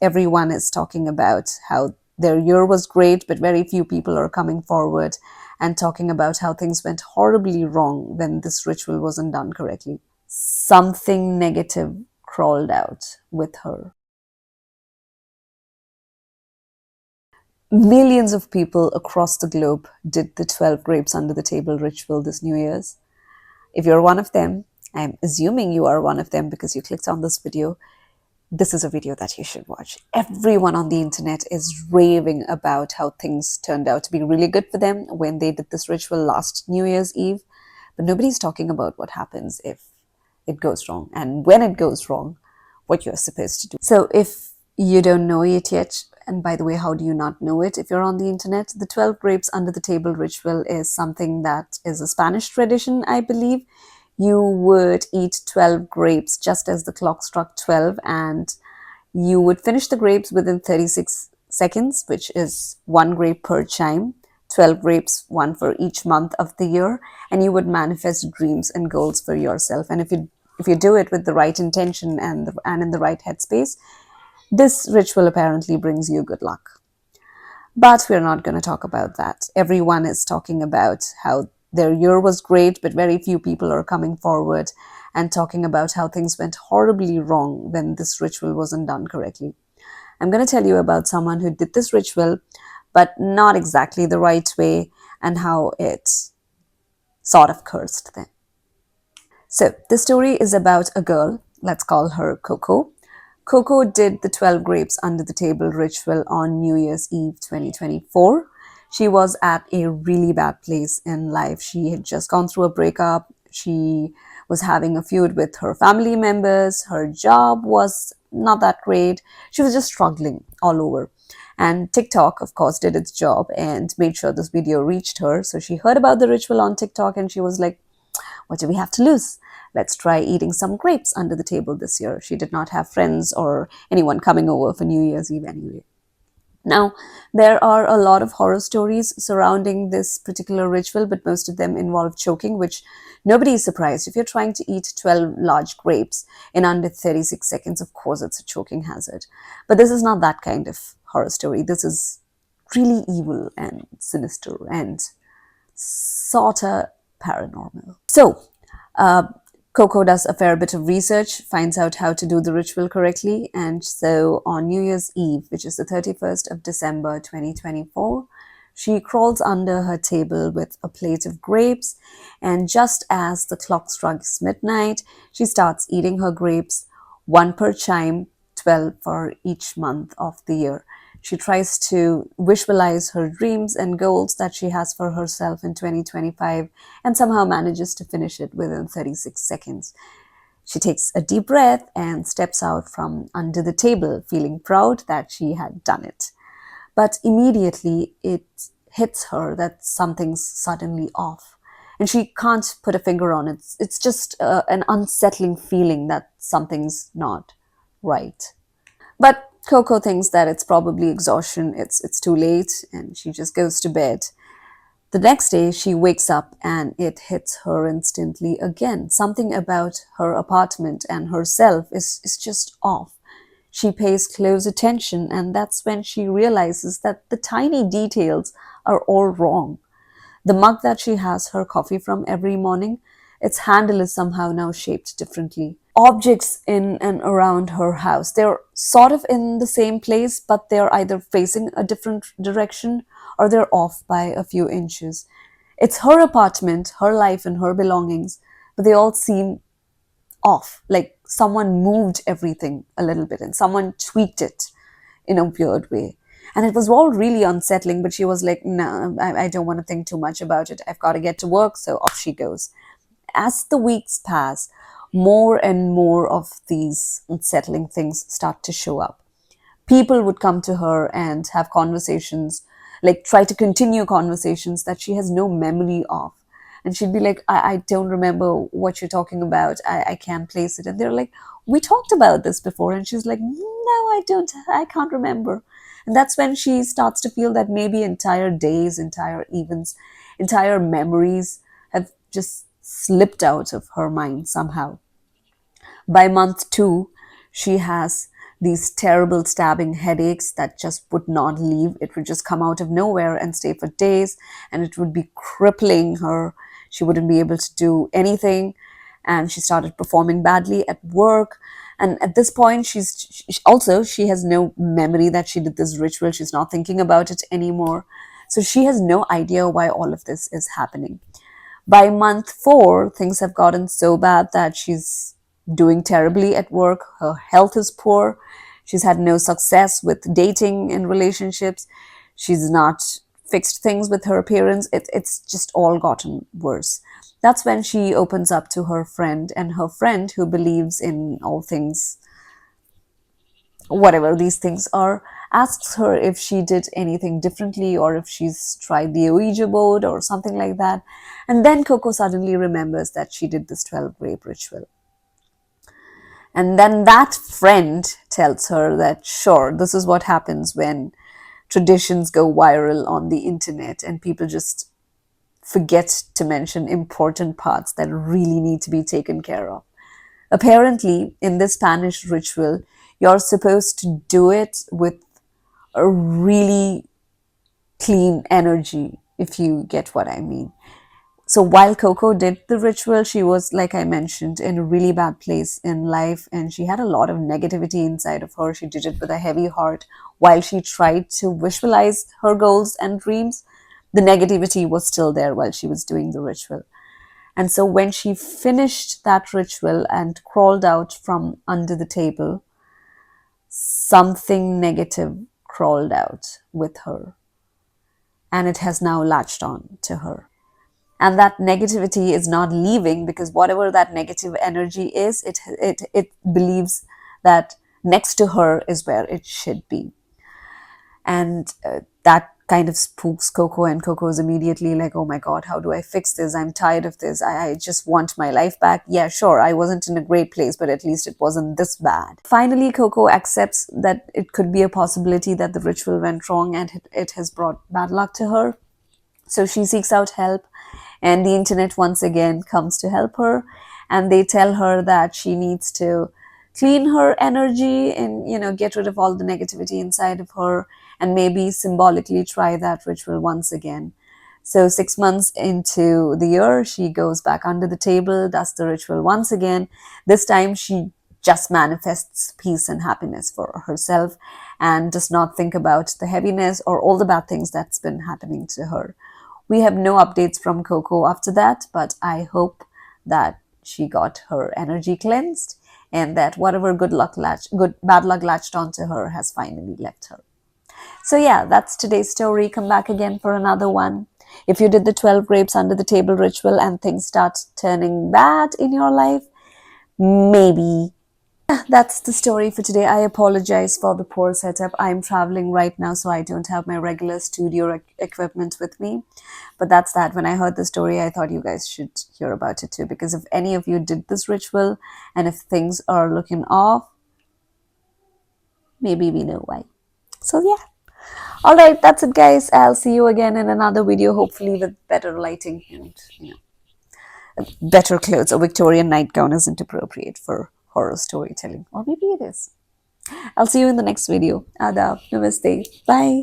Everyone is talking about how their year was great, but very few people are coming forward and talking about how things went horribly wrong when this ritual wasn't done correctly. Something negative crawled out with her. Millions of people across the globe did the 12 grapes under the table ritual this New Year's. If you're one of them, I'm assuming you are one of them because you clicked on this video. This is a video that you should watch. Everyone on the internet is raving about how things turned out to be really good for them when they did this ritual last New Year's Eve. But nobody's talking about what happens if it goes wrong and when it goes wrong, what you're supposed to do. So if you don't know it yet, and by the way, how do you not know it if you're on the internet? The 12 grapes under the table ritual is something that is a Spanish tradition, I believe. You would eat 12 grapes just as the clock struck 12, and you would finish the grapes within 36 seconds, which is one grape per chime, 12 grapes, one for each month of the year, and you would manifest dreams and goals for yourself. And if you do it with the right intention and in the right headspace, this ritual apparently brings you good luck. But we're not going to talk about that. Everyone is talking about how their year was great, but very few people are coming forward and talking about how things went horribly wrong when this ritual wasn't done correctly. I'm going to tell you about someone who did this ritual, but not exactly the right way, and how it sort of cursed them. So the story is about a girl, let's call her Coco. Coco did the 12 grapes under the table ritual on New Year's Eve 2024. She was at a really bad place in life. She had just gone through a breakup. She was having a feud with her family members. Her job was not that great. She was just struggling all over. And TikTok, of course, did its job and made sure this video reached her. So she heard about the ritual on TikTok and she was like, what do we have to lose? Let's try eating some grapes under the table this year. She did not have friends or anyone coming over for New Year's Eve anyway. Now, there are a lot of horror stories surrounding this particular ritual, but most of them involve choking, which nobody is surprised. If you're trying to eat 12 large grapes in under 36 seconds, of course, it's a choking hazard. But this is not that kind of horror story. This is really evil and sinister and sorta paranormal. So, Coco does a fair bit of research, finds out how to do the ritual correctly, and so on New Year's Eve, which is the 31st of December 2024, she crawls under her table with a plate of grapes, and just as the clock strikes midnight, she starts eating her grapes, one per chime, 12 for each month of the year. She tries to visualize her dreams and goals that she has for herself in 2025 and somehow manages to finish it within 36 seconds. She takes a deep breath and steps out from under the table, feeling proud that she had done it. But immediately it hits her that something's suddenly off. And she can't put a finger on it. It's just an unsettling feeling that something's not right. But Coco thinks that it's probably exhaustion, it's too late, and she just goes to bed. The next day, she wakes up and it hits her instantly again. Something about her apartment and herself is just off. She pays close attention, and that's when she realizes that the tiny details are all wrong. The mug that she has her coffee from every morning, its handle is somehow now shaped differently. Objects in and around her house, they're sort of in the same place, but they're either facing a different direction or they're off by a few inches. It's her apartment, her life, and her belongings, but they all seem off, like someone moved everything a little bit and someone tweaked it in a weird way. And it was all really unsettling, but she was like, no, I don't want to think too much about it. I've got to get to work, so off she goes. As the weeks pass, more and more of these unsettling things start to show up. People would come to her and have conversations, like try to continue conversations that she has no memory of. And she'd be like, I don't remember what you're talking about. I can't place it. And they're like, we talked about this before. And she's like, no, I can't remember. And that's when she starts to feel that maybe entire days, entire events, entire memories have just slipped out of her mind somehow. By month 2, she has these terrible stabbing headaches that just would not leave. It would just come out of nowhere and stay for days, and it would be crippling her. She wouldn't be able to do anything, and she started performing badly at work. And at this point, she has no memory that she did this ritual. She's not thinking about it anymore. So she has no idea why all of this is happening. By month 4, things have gotten so bad that she's doing terribly at work. Her health is poor. She's had no success with dating and relationships. She's not fixed things with her appearance. It's just all gotten worse. That's when she opens up to her friend, and her friend, who believes in all things, whatever these things are, asks her if she did anything differently or if she's tried the Ouija board or something like that. And then Coco suddenly remembers that she did this 12 grape ritual. And then that friend tells her that, sure, this is what happens when traditions go viral on the internet and people just forget to mention important parts that really need to be taken care of. Apparently, in this Spanish ritual, you're supposed to do it with a really clean energy, if you get what I mean. So while Coco did the ritual, she was, like I mentioned, in a really bad place in life, and she had a lot of negativity inside of her. She did it with a heavy heart. While she tried to visualize her goals and dreams, the negativity was still there while she was doing the ritual. And so when she finished that ritual and crawled out from under the table, something negative crawled out with her, and it has now latched on to her. And that negativity is not leaving, because whatever that negative energy is, it believes that next to her is where it should be. And that kind of spooks Coco, and Coco is immediately like, oh my God, how do I fix this? I'm tired of this. I just want my life back. Yeah, sure, I wasn't in a great place, but at least it wasn't this bad. Finally, Coco accepts that it could be a possibility that the ritual went wrong and it has brought bad luck to her. So she seeks out help, and the internet once again comes to help her, and they tell her that she needs to clean her energy and, get rid of all the negativity inside of her, and maybe symbolically try that ritual once again. So 6 months into the year, she goes back under the table, does the ritual once again. This time she just manifests peace and happiness for herself and does not think about the heaviness or all the bad things that's been happening to her. We have no updates from Coco after that, but I hope that she got her energy cleansed and that whatever bad luck latched onto her has finally left her. So yeah, that's today's story. Come back again for another one. If you did the 12 grapes under the table ritual and things start turning bad in your life, maybe. That's the story for today. I apologize for the poor setup. I'm traveling right now, so I don't have my regular studio equipment with me. But that's that. When I heard the story, I thought you guys should hear about it too, because if any of you did this ritual and if things are looking off, maybe we know why. So yeah. All right, that's it, guys. I'll see you again in another video, hopefully with better lighting and better clothes. A Victorian nightgown isn't appropriate for horror storytelling, or maybe it is. I'll see you in the next video. Adab, namaste, bye.